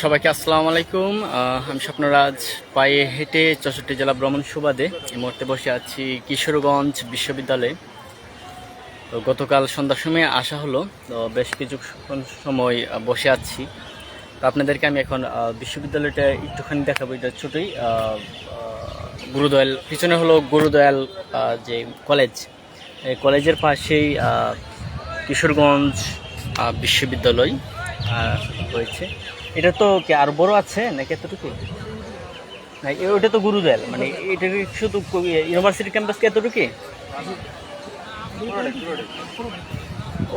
সবাইকে আসসালামু আলাইকুম। আমি স্বপ্নরাজ। পায়ে হেঁটে ৬৪ জেলা ভ্রমণ সুবাদে এই মুহূর্তে বসে আছি কিশোরগঞ্জ বিশ্ববিদ্যালয়ে। তো গতকাল সন্ধ্যার সময় আসা হলো, তো বেশ কিছু সময় বসে আছি। তো আপনাদেরকে আমি এখন বিশ্ববিদ্যালয়টা একটুখানি দেখাবো। এটা ছোটোই গুরুদয়াল, পিছনে হলো গুরুদয়াল যে কলেজ, এই কলেজের পাশেই কিশোরগঞ্জ বিশ্ববিদ্যালয় রয়েছে। এটা তো কি আর বড় আছে নাকি এতটুকু? না, ওটা তো গুরুদয়াল, মানে এটা শুধু ইউনিভার্সিটি ক্যাম্পাস কি এতটুকু?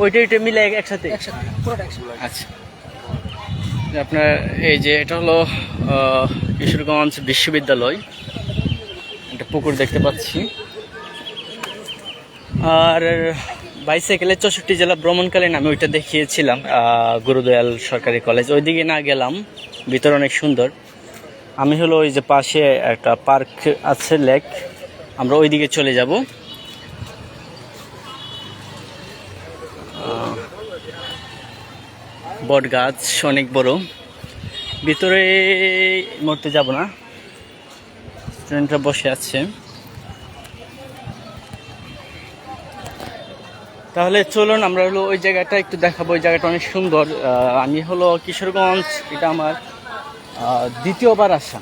ওইটা মিলে একসাথে? আচ্ছা, আপনার এই যে এটা হলো কিশোরগঞ্জ বিশ্ববিদ্যালয়। একটা পুকুর দেখতে পাচ্ছি। আর বাইসাইকেলে ৬৪ জেলা ভ্রমণকালীন আমি ওইটা দেখিয়েছিলাম, গুরুদয়াল সরকারি কলেজ। ওইদিকে না গেলাম, ভিতরে অনেক সুন্দর। আমি হলো ওই যে পাশে একটা পার্ক আছে, লেক, আমরা ওইদিকে চলে যাব। বট গাছ অনেক বড়। ভিতরে মরতে যাব না, স্টুডেন্টরা বসে আছে। তাহলে চলুন আমরা হলো ওই জায়গাটা একটু দেখাবো। ওই জায়গাটা অনেক সুন্দর। আমি হলো কিশোরগঞ্জ, এটা আমার দ্বিতীয়বার আসা।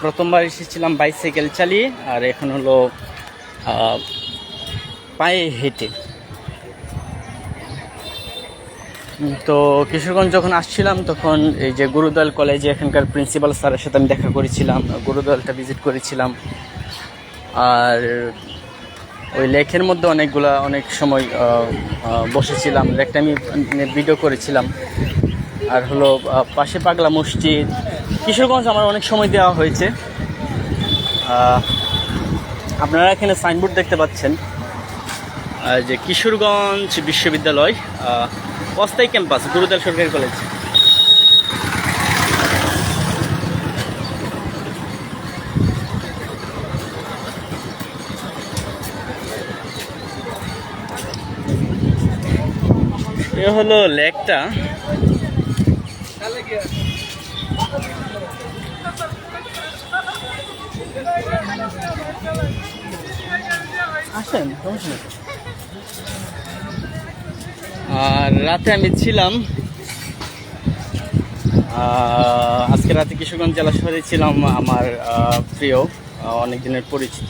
প্রথমবার এসেছিলাম বাইসাইকেল চালিয়ে, আর এখন হলো পায়ে হেঁটে। তো কিশোরগঞ্জ যখন আসছিলাম তখন এই যে গুরুদয়াল কলেজে এখানকার প্রিন্সিপাল স্যারের সাথে আমি দেখা করেছিলাম, গুরুদয়ালটা ভিজিট করেছিলাম। আর ওই লেকের মধ্যে অনেক সময় বসেছিলাম, লেকটা আমি ভিডিও করেছিলাম। আর হলো পাশে পাগলা মসজিদ। কিশোরগঞ্জ আমার অনেক সময় দেওয়া হয়েছে। আপনারা এখানে সাইনবোর্ড দেখতে পাচ্ছেন যে কিশোরগঞ্জ বিশ্ববিদ্যালয় অস্থায়ী ক্যাম্পাস, গুরুদয়াল সরকারি কলেজ। এ হলো লেকটা। আসেন, আর রাতে আমি ছিলাম, আজকে রাতে কিশোরগঞ্জ জেলা শহরে ছিলাম। আমার প্রিয় অনেক দিনের পরিচিত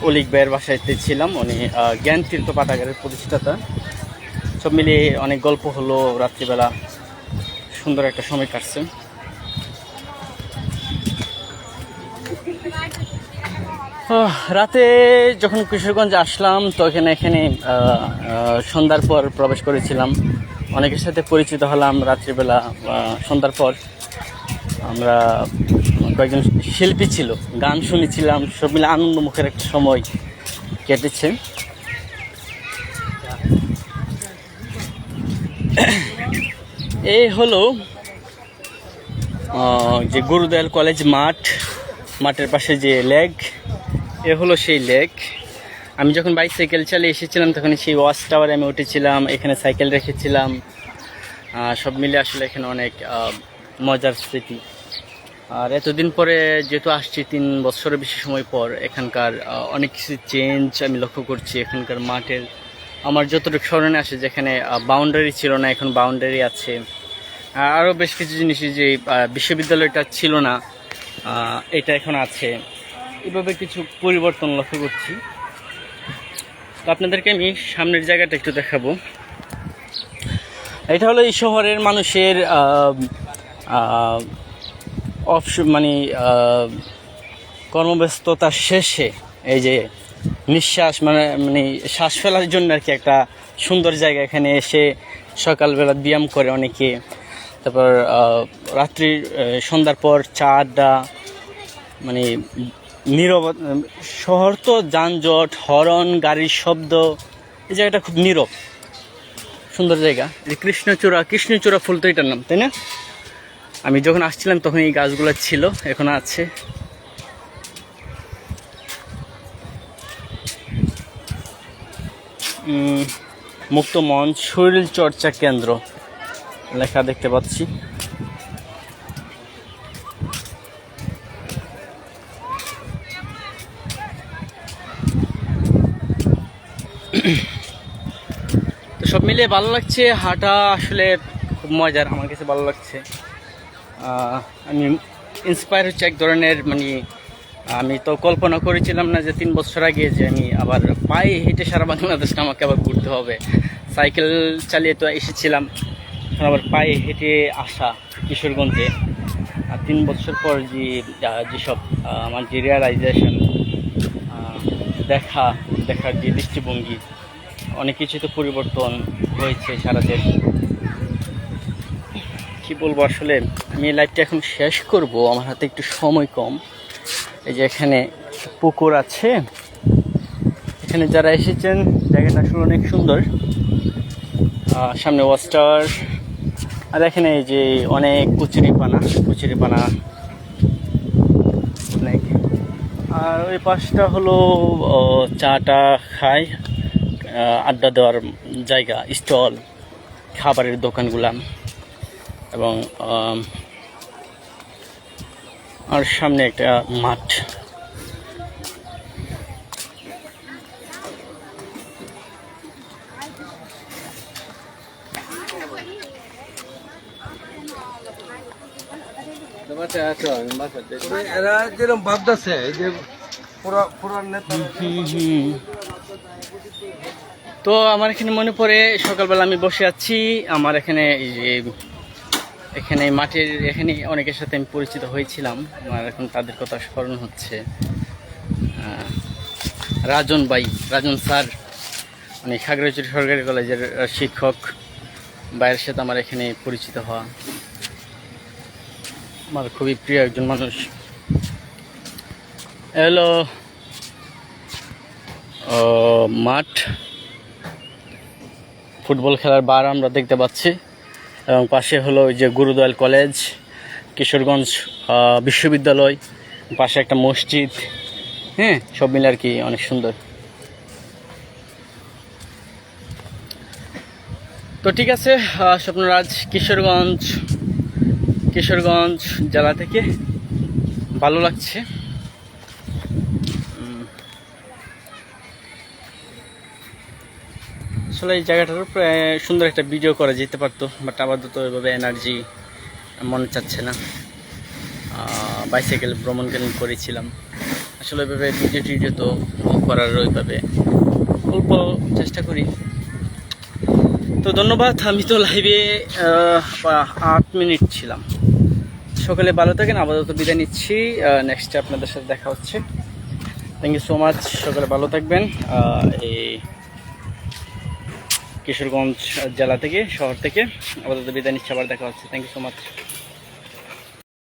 অলিক ভাইয়ের বাসায়তে ছিলাম। উনি জ্ঞান তীর্থ পাঠাগারের প্রতিষ্ঠাতা। সব মিলিয়ে অনেক গল্প হলো, রাত্রিবেলা সুন্দর একটা সময় কাটছে। রাতে যখন কিশোরগঞ্জ আসলাম তো এখানে সন্ধ্যার পর প্রবেশ করেছিলাম, অনেকের সাথে পরিচিত হলাম। রাত্রিবেলা সন্ধ্যার পর আমরা কয়েকজন শিল্পী ছিল, গান শুনেছিলাম, সব মিলে আনন্দমুখের একটা সময় কেটেছে। এই হলো যে গুরুদয়াল কলেজ মাঠের পাশে যে লেক, এ হলো সেই লেক। আমি যখন বাইসাইকেল চালিয়ে এসেছিলাম তখন সেই ওয়াচ টাওয়ারে আমি উঠেছিলাম, এখানে সাইকেল রেখেছিলাম। সব মিলে আসলে এখানে অনেক মজার স্মৃতি। আর এতদিন পরে যেহেতু আসছি, ৩ বছরের বেশি সময় পর, এখানকার অনেক কিছু চেঞ্জ আমি লক্ষ্য করছি। এখানকার মাঠের আমার যতটুকু স্মরণে আসে, যেখানে বাউন্ডারি ছিল না এখন বাউন্ডারি আছে। আরও বেশ কিছু জিনিস, যে বিশ্ববিদ্যালয়টা ছিল না এটা এখন আছে। এভাবে কিছু পরিবর্তন লক্ষ্য করছি। তো আপনাদেরকে আমি সামনের জায়গাটা একটু দেখাবো। এটা হলো এই শহরের মানুষের মানে কর্মব্যস্ততা শেষে এই যে নিঃশ্বাস মানে শ্বাস ফেলার জন্য আর কি একটা সুন্দর জায়গা। এখানে এসে সকালবেলা ব্যায়াম করে অনেকে, তারপর রাত্রি সন্ধ্যার পর চা আড্ডা, মানে নীরব। শহর তো যানজট, হর্ন, গাড়ির শব্দ, এই জায়গাটা খুব নীরব, সুন্দর জায়গা। কৃষ্ণচূড়া ফুল তো এটার নাম, তাই না? আমি যখন আসছিলাম তখন এই গাছগুলো ছিল, এখন আছে। মুক্ত মঞ্চ শরীর চর্চা কেন্দ্র লেখা দেখতে পাচ্ছি। তো সব মিলিয়ে ভালো লাগছে, হাঁটা আসলে খুব মজার, আমার কাছে ভালো লাগছে। আমি ইন্সপায়ার হচ্ছে এক ধরনের, মানে আমি তো কল্পনা করেছিলাম না যে 3 বছর আগে যে আমি আবার পায়ে হেঁটে সারা বাংলাদেশটা আমাকে আবার ঘুরতে হবে। সাইকেল চালিয়ে তো এসেছিলাম, এখন আবার পায়ে হেঁটে আসা কিশোরগঞ্জে। আর 3 বছর পর যেসব আমার যে রিয়ালাইজেশন, দেখার যে দৃষ্টিভঙ্গি, অনেক কিছু তো পরিবর্তন হয়েছে সারা দেশ। কি বলবো আসলে, আমি লাইভটা এখন শেষ করব, আমার হাতে একটু সময় কম। এই যে এখানে পুকুর আছে, এখানে যারা এসেছেন জায়গাটা আসলে অনেক সুন্দর। সামনে ওয়াচ টাওয়ার, আর এখানে এই যে অনেক কুচুরিপানা অনেক। আর ওই পাশটা হলো চাটা খায়, আড্ডা দেওয়ার জায়গা, স্টল, খাবারের দোকানগুলা। এবং আর সামনে একটা মাঠ। এরা যেরকম ভাবতেছে যে পুরান নেতা। তো আমার এখানে মনে পড়ে সকালবেলা আমি বসে আছি, আমার এখানে এই যে এখানে মাঠের এখানে অনেকের সাথে আমি পরিচিত হয়েছিলাম, আমার এখন তাদের কথা স্মরণ হচ্ছে। রাজন স্যার, মানে খাগড়াছড়ি সরকারি কলেজের শিক্ষক ভাইয়ের সাথে আমার এখানে পরিচিত হওয়া, আমার খুবই প্রিয় একজন মানুষ। হ্যালো, মাঠ, ফুটবল খেলার বার আমরা দেখতে পাচ্ছি, এবং পাশে হলো ওই যে গুরুদয়াল কলেজ, কিশোরগঞ্জ বিশ্ববিদ্যালয়, পাশে একটা মসজিদ। হ্যাঁ, সব মিলে আর কি অনেক সুন্দর। তো ঠিক আছে, স্বপ্নরাজ কিশোরগঞ্জ জেলা থেকে ভালো লাগছে। আসলে এই জায়গাটার উপরে সুন্দর একটা ভিডিও করা যেতে পারতো, বাট আপাতত ওইভাবে এনার্জি মনে চাচ্ছে না। বাইসাইকেল ভ্রমণ করেছিলাম, আসলে ওইভাবে ভিডিও তো করার ওইভাবে অল্প চেষ্টা করি। তো ধন্যবাদ, আমি তো লাইভে 8 মিনিট ছিলাম। সকালে ভালো থাকেন, আপাতত বিদায় নিচ্ছি, নেক্সটে আপনাদের সাথে দেখা হচ্ছে। থ্যাংক ইউ সো মাচ, সকালে ভালো থাকবেন। এই কিশোরগঞ্জ জেলা থেকে, শহর থেকে আপাতত বিদায় নিচ্ছি, আবার দেখা হচ্ছে। Thank you so much.